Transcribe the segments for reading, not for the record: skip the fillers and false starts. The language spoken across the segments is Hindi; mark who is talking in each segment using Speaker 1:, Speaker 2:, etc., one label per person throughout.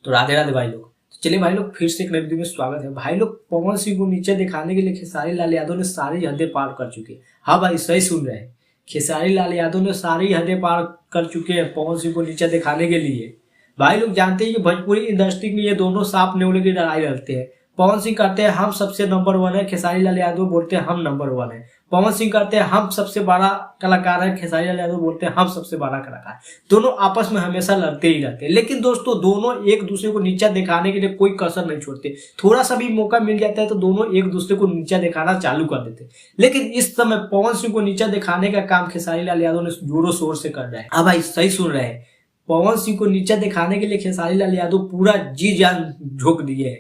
Speaker 1: तो राधे राधे भाई लोग। तो चलिए भाई लोग, फिर से एक नई वीडियो में स्वागत है। भाई लोग, पवन सिंह को नीचे दिखाने के लिए खेसारी लाल यादव ने सारी हदें पार कर चुके हैं। हाँ भाई, सही सुन रहे हैं, खेसारी लाल यादव ने सारी हदें पार कर चुके हैं पवन सिंह को नीचे दिखाने के लिए। भाई लोग जानते हैं कि भोजपुरी इंडस्ट्री में ये दोनों सांप नेवले की लड़ाई लड़ते हैं। पवन सिंह कहते हैं हम सबसे नंबर 1 है, खेसारी लाल यादव बोलते हैं हम नंबर 1 है। पवन सिंह कहते हैं हम सबसे बड़ा कलाकार है, खेसारी लाल यादव बोलते हैं हम सबसे बड़ा कलाकार। दोनों आपस में हमेशा लड़ते ही रहते हैं, लेकिन दोस्तों दोनों एक दूसरे को नीचा दिखाने के लिए कोई कसर नहीं छोड़ते। थोड़ा सा भी मौका मिल जाता है तो दोनों एक दूसरे को नीचा दिखाना चालू कर देते। लेकिन इस समय पवन सिंह को नीचा दिखाने का काम खेसारी लाल यादव ने जोरों शोर से कर रहे हैं। हाँ भाई, सही सुन रहे हैं, पवन सिंह को नीचा दिखाने के लिए खेसारी लाल यादव पूरा जी जान झोंक दिए है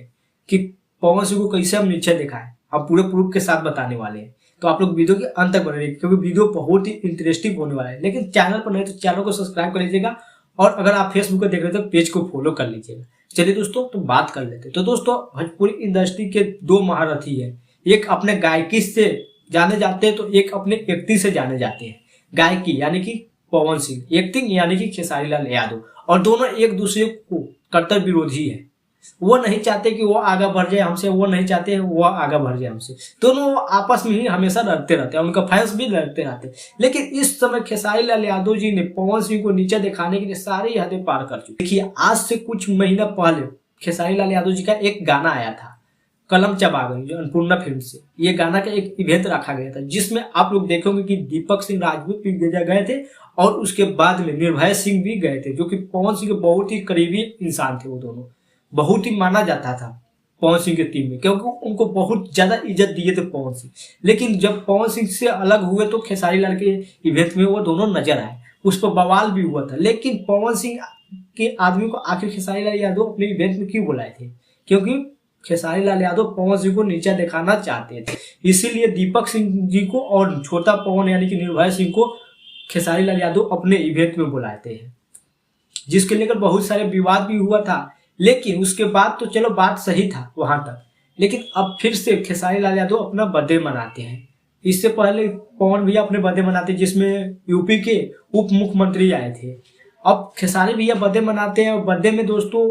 Speaker 1: कि पवन सिंह को कैसे हम नीचे दिखाएं। हम पूरे प्रूफ के साथ बताने वाले हैं, तो आप लोग वीडियो के अंत तक बने रहिए क्योंकि वीडियो बहुत ही इंटरेस्टिंग होने वाला है। लेकिन चैनल पर नहीं तो चैनल को सब्सक्राइब कर लीजिएगा, और अगर आप फेसबुक पर देख रहे हो तो पेज को फॉलो कर लीजिएगा। चलिए दोस्तों, तो बात कर लेते हैं। तो दोस्तों, भोजपुरी इंडस्ट्री के 2 महारथी है, एक अपने गायकी से जाने जाते हैं तो एक अपने एक्टिंग से जाने जाते हैं। गायकी यानी कि पवन सिंह, एक्टिंग यानी कि खेसारी लाल यादव, और दोनों एक दूसरे को कट्टर विरोधी है। वो नहीं चाहते कि वो आगे बढ़ जाए हमसे, वो नहीं चाहते हैं वो आगे बढ़ जाए हमसे। दोनों आपस में ही हमेशा लड़ते रहते हैं, उनका फैंस भी लड़ते रहते हैं। लेकिन इस समय खेसारी लाल यादव जी ने पवन सिंह को नीचे दिखाने के लिए सारी हदें पार कर चुके। देखिए, आज से कुछ महीना पहले खेसारी लाल यादव जी का एक गाना आया था, कलम चबा गई, जो अन्नपूर्णा फिल्म से। ये गाना का एक इवेंट रखा गया था जिसमें आप लोग देखोगे कि दीपक सिंह राजपूत भी गए थे, और उसके बाद में निर्भय सिंह भी गए थे, जो कि पवन सिंह के बहुत ही करीबी इंसान थे। वो दोनों बहुत ही माना जाता था पवन सिंह के टीम में, क्योंकि उनको बहुत ज्यादा इज्जत दिए थे पवन सिंह। लेकिन जब पवन सिंह से अलग हुए तो खेसारी लाल के इवेंट में वो दोनों नजर आए, उस पर बवाल भी हुआ था। लेकिन पवन सिंह के आदमी को आखिर खेसारी लाल यादव अपने इवेंट में क्यों बुलाए थे? क्योंकि खेसारी लाल यादव पवन सिंह को नीचा दिखाना चाहते थे, इसीलिए दीपक सिंह जी को और छोटा पवन यानी कि निर्भय सिंह को खेसारी लाल यादव अपने इवेंट में बुलाते हैं, जिसके लेकर बहुत सारे विवाद भी हुआ था। लेकिन उसके बाद तो चलो बात सही था वहां तक, लेकिन अब फिर से खेसारी लाल यादव अपना बर्थडे मनाते हैं। इससे पहले पवन भैया अपने बर्थडे मनाते जिसमें यूपी के उप मुख्यमंत्री आए थे। अब खेसारी भैया बर्थडे मनाते हैं, और बर्थडे में दोस्तों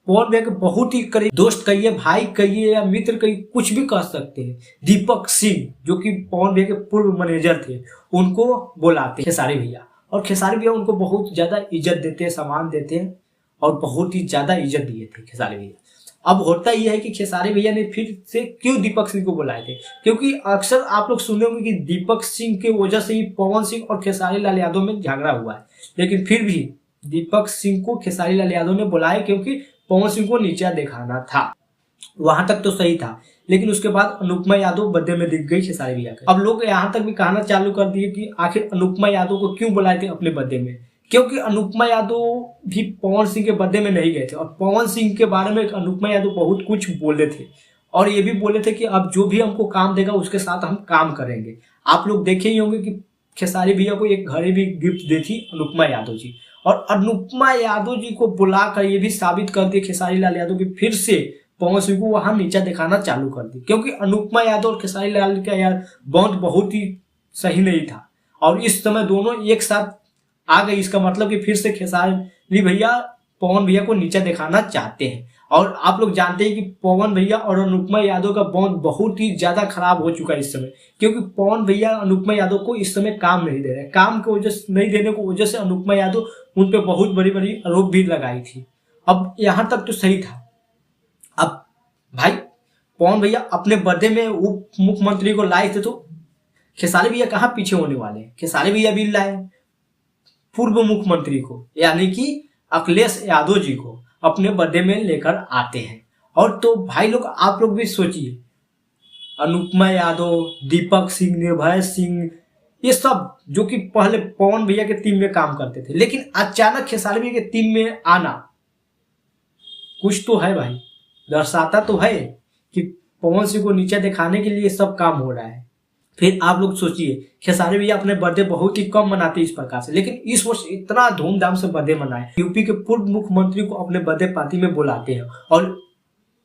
Speaker 1: पवन भैया के बहुत ही करीब दोस्त कहिए, भाई कहिए या मित्र कहिए, कुछ भी कह सकते हैं, दीपक सिंह जो कि पवन भैया के पूर्व मैनेजर थे, उनको बुलाते खेसारी भैया। और खेसारी भैया उनको बहुत ज्यादा इज्जत देते हैं, सम्मान देते हैं, और बहुत ही ज्यादा इज्जत दिए थे खेसारी भैया। अब होता यह है कि खेसारी भैया ने फिर से क्यों दीपक सिंह को बुलाए थे, क्योंकि अक्सर आप लोग सुने होंगे कि दीपक सिंह के वजह से ही पवन सिंह और खेसारी लाल यादव में झगड़ा हुआ है। लेकिन फिर भी दीपक सिंह को खेसारी लाल यादव ने बुलाया क्योंकि पवन सिंह को नीचा दिखाना था। वहां तक तो सही था, लेकिन उसके बाद अनुपमा यादव बर्थडे में दिख गई खेसारी भैया का। अब लोग यहाँ तक भी कहना चालू कर दिए कि आखिर अनुपमा यादव को क्यों बुलाए थे अपने बर्थडे में, क्योंकि अनुपमा यादव भी पवन सिंह के बर्थडे में नहीं गए थे। और पवन सिंह के बारे में अनुपमा यादव बहुत कुछ बोले थे, और ये भी बोले थे कि अब जो भी हमको काम देगा उसके साथ हम काम करेंगे। आप लोग देखे ही होंगे कि खेसारी भैया को एक घड़ी भी गिफ्ट दी थी अनुपमा यादव जी, और अनुपमा यादव जी को बुलाकर ये भी साबित कर दिया खेसारी लाल यादव की फिर से पवन सिंह को वहां नीचा दिखाना चालू कर दी, क्योंकि अनुपमा यादव और खेसारी लाल का यार बॉन्ड बहुत ही सही नहीं था, और इस समय दोनों एक साथ आ गई। इसका मतलब कि फिर से खेसारी भैया पवन भैया को नीचा दिखाना चाहते हैं। और आप लोग जानते हैं कि पवन भैया और अनुपमा यादव का बॉन्ड बहुत ही ज्यादा खराब हो चुका है इस समय, क्योंकि पवन भैया अनुपमा यादव को इस समय काम नहीं दे रहे। काम की वजह से नहीं देने की वजह से अनुपमा यादव उन पर बहुत बड़ी बड़ी आरोप भी लगाई थी। अब यहां तक तो सही था। अब भाई पवन भैया अपने बर्थडे में उप मुख्यमंत्री को लाए थे, तो खेसारी भैया कहाँ पीछे होने वाले हैं? खेसारी भैया भी लाए पूर्व मुख्यमंत्री को, यानी कि अखिलेश यादव जी को अपने बर्थडे में लेकर आते हैं। और तो भाई लोग आप लोग भी सोचिए, अनुपमा यादव, दीपक सिंह, निर्भय सिंह, ये सब जो कि पहले पवन भैया के टीम में काम करते थे, लेकिन अचानक खेसारी भैया के टीम में आना कुछ तो है भाई, दर्शाता तो है कि पवन सिंह को नीचे दिखाने के लिए सब काम हो रहा है। फिर आप लोग सोचिए, खेसारी भैया अपने बर्थडे बहुत ही कम मनाते इस प्रकार से, लेकिन इस वर्ष इतना धूमधाम से बर्थडे मनाए। यूपी के पूर्व मुख्यमंत्री को अपने बर्थडे पार्टी में बुलाते हैं और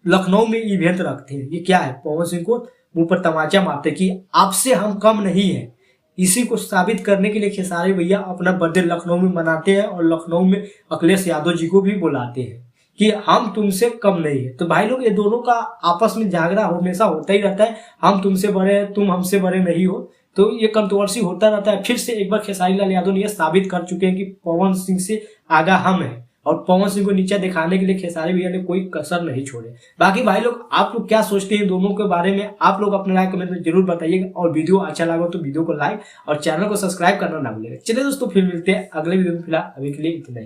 Speaker 1: लखनऊ में इवेंट रखते हैं। ये क्या है? पवन सिंह को मुंह पर तमाचा मारते कि आपसे हम कम नहीं है। इसी को साबित करने के लिए खेसारी भैया अपना बर्थडे लखनऊ में मनाते हैं और लखनऊ में अखिलेश यादव जी को भी बुलाते हैं। कि हम तुमसे कम नहीं है। तो भाई लोग ये दोनों का आपस में झगड़ा हमेशा होता ही रहता है, हम तुमसे बड़े हैं, तुम हमसे बड़े नहीं हो। तो ये कंट्रोवर्सी होता रहता है। फिर से एक बार खेसारी लाल यादव ने यह साबित कर चुके हैं कि पवन सिंह से आगा हम हैं, और पवन सिंह को नीचे दिखाने के लिए खेसारी भैया ने कोई कसर नहीं छोड़े। बाकी भाई लोग आप लोग क्या सोचते हैं दोनों के बारे में, आप लोग अपने राय कमेंट में जरूर बताइएगा, और वीडियो अच्छा लगा तो वीडियो को लाइक और चैनल को सब्सक्राइब करना ना भूलिएगा। चलिए दोस्तों फिर मिलते हैं अगले वीडियो में, फिलहाल अभी के लिए इतना ही।